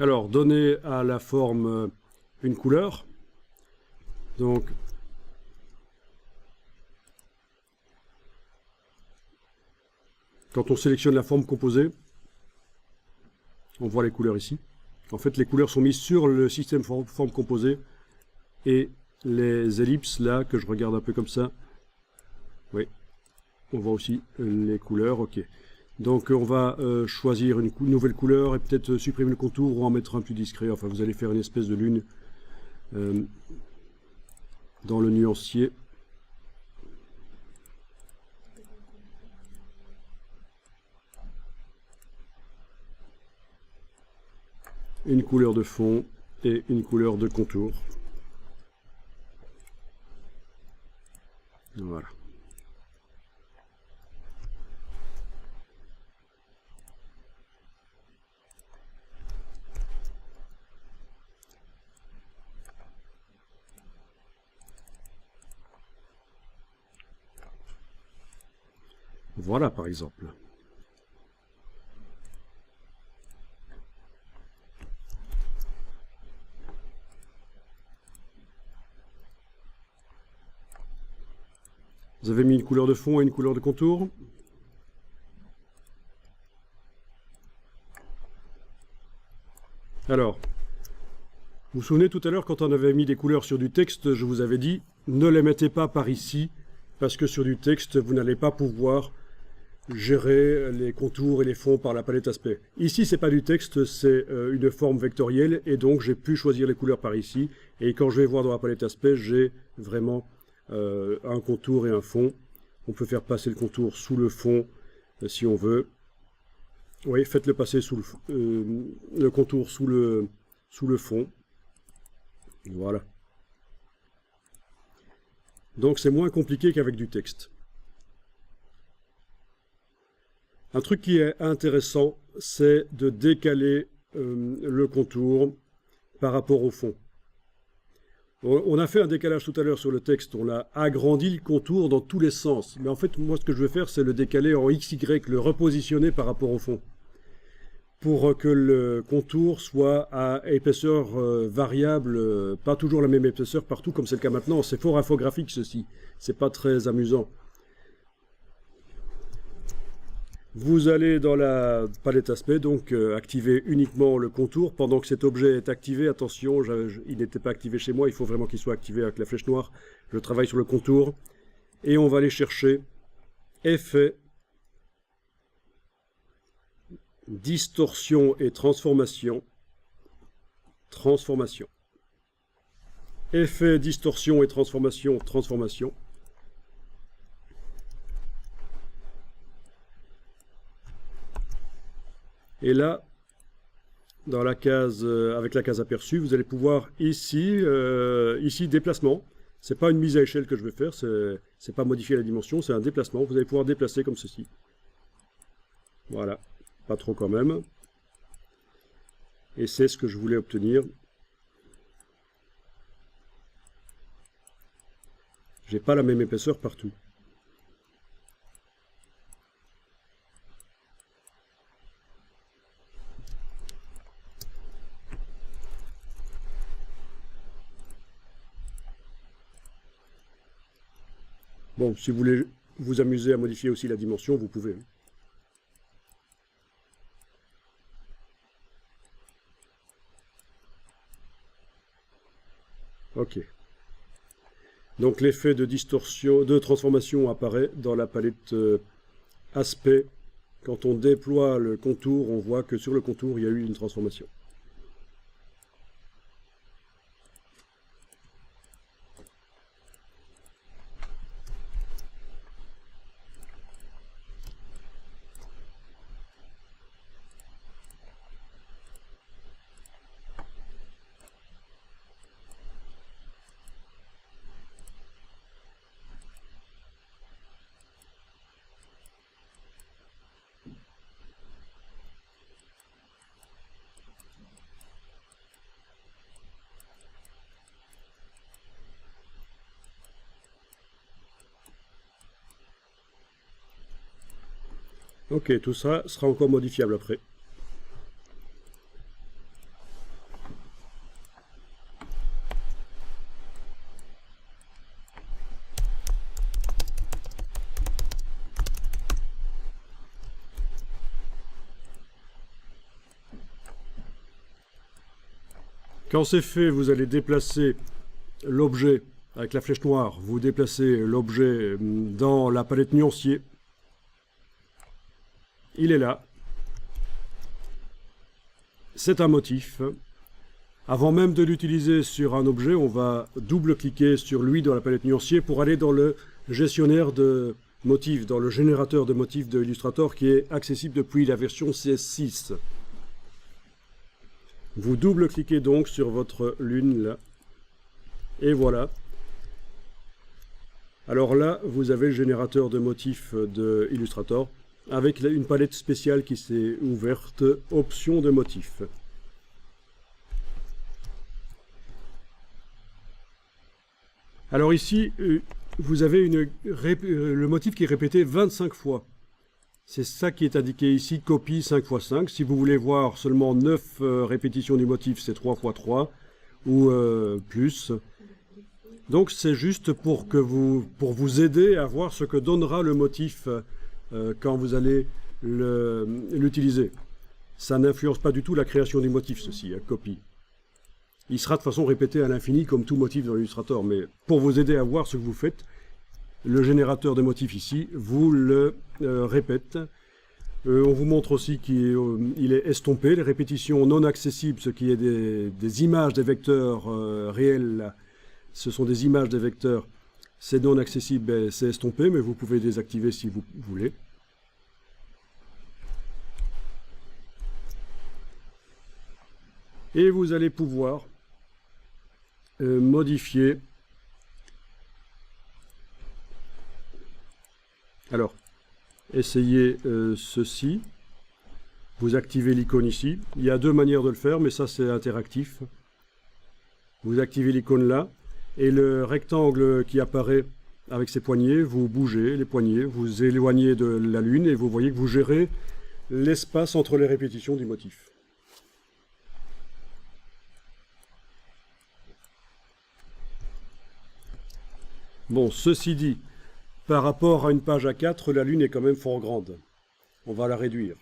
Alors, donner à la forme une couleur. Donc, quand on sélectionne la forme composée, on voit les couleurs ici. En fait, les couleurs sont mises sur le système forme composée et les ellipses là, que je regarde un peu comme ça. Oui, on voit aussi les couleurs, ok. Donc on va choisir une nouvelle couleur et peut-être supprimer le contour ou en mettre un plus discret. Enfin, vous allez faire une espèce de lune dans le nuancier. Une couleur de fond et une couleur de contour. Voilà. Voilà par exemple. Vous avez mis une couleur de fond et une couleur de contour. Alors, vous vous souvenez tout à l'heure quand on avait mis des couleurs sur du texte, je vous avais dit, ne les mettez pas par ici, parce que sur du texte, vous n'allez pas pouvoir gérer les contours et les fonds par la palette aspect. Ici, c'est pas du texte, c'est une forme vectorielle, et donc j'ai pu choisir les couleurs par ici, et quand je vais voir dans la palette aspect, j'ai vraiment un contour et un fond. On peut faire passer le contour sous le fond si on veut. Oui, faites-le passer sous le contour sous le fond. Voilà. Donc c'est moins compliqué qu'avec du texte. Un truc qui est intéressant, c'est de décaler le contour par rapport au fond. On a fait un décalage tout à l'heure sur le texte, on a agrandi le contour dans tous les sens. Mais en fait, moi, ce que je vais faire, c'est le décaler en XY, le repositionner par rapport au fond. Pour que le contour soit à épaisseur variable, pas toujours la même épaisseur partout, comme c'est le cas maintenant. C'est fort infographique, ceci. C'est pas très amusant. Vous allez dans la palette aspect, donc activer uniquement le contour. Pendant que cet objet est activé, attention, il n'était pas activé chez moi, il faut vraiment qu'il soit activé avec la flèche noire. Je travaille sur le contour. Et on va aller chercher Effet, Distorsion et Transformation. Transformation. Effet, Distorsion et Transformation. Transformation. Et là, dans la case, avec la case aperçue, vous allez pouvoir ici, déplacement. C'est pas une mise à échelle que je vais faire, c'est pas modifier la dimension, c'est un déplacement. Vous allez pouvoir déplacer comme ceci. Voilà, pas trop quand même. Et c'est ce que je voulais obtenir. J'ai pas la même épaisseur partout. Bon, si vous voulez vous amuser à modifier aussi la dimension, vous pouvez. Ok. Donc l'effet de distorsion, de transformation apparaît dans la palette aspect. Quand on déploie le contour, on voit que sur le contour, il y a eu une transformation. Ok, tout ça sera encore modifiable après. Quand c'est fait, vous allez déplacer l'objet avec la flèche noire. Vous déplacez l'objet dans la palette nuancier. Il est là. C'est un motif. Avant même de l'utiliser sur un objet, on va double-cliquer sur lui dans la palette nuancier pour aller dans le gestionnaire de motifs, dans le générateur de motifs de Illustrator qui est accessible depuis la version CS6. Vous double-cliquez donc sur votre lune là. Et voilà. Alors là, vous avez le générateur de motifs de Illustrator avec une palette spéciale qui s'est ouverte, options de motifs. Alors ici, vous avez le motif qui est répété 25 fois. C'est ça qui est indiqué ici, copie 5 x 5. Si vous voulez voir seulement 9 répétitions du motif, c'est 3 x 3 ou plus. Donc c'est juste pour vous aider à voir ce que donnera le motif quand vous allez l'utiliser. Ça n'influence pas du tout la création du motif, ceci, copie. Il sera de façon répété à l'infini comme tout motif dans l'Illustrator, mais pour vous aider à voir ce que vous faites, le générateur de motifs ici vous le répète. On vous montre aussi qu'il est estompé, les répétitions non accessibles, ce qui est des images des vecteurs réels, ce sont des images des vecteurs, c'est non accessible, c'est estompé, mais vous pouvez désactiver si vous voulez. Et vous allez pouvoir modifier. Alors, essayez ceci. Vous activez l'icône ici. Il y a deux manières de le faire, mais ça c'est interactif. Vous activez l'icône là, et le rectangle qui apparaît avec ses poignées, vous bougez les poignées, vous éloignez de la lune, et vous voyez que vous gérez l'espace entre les répétitions du motif. Bon, ceci dit, par rapport à une page A4, la lune est quand même fort grande. On va la réduire.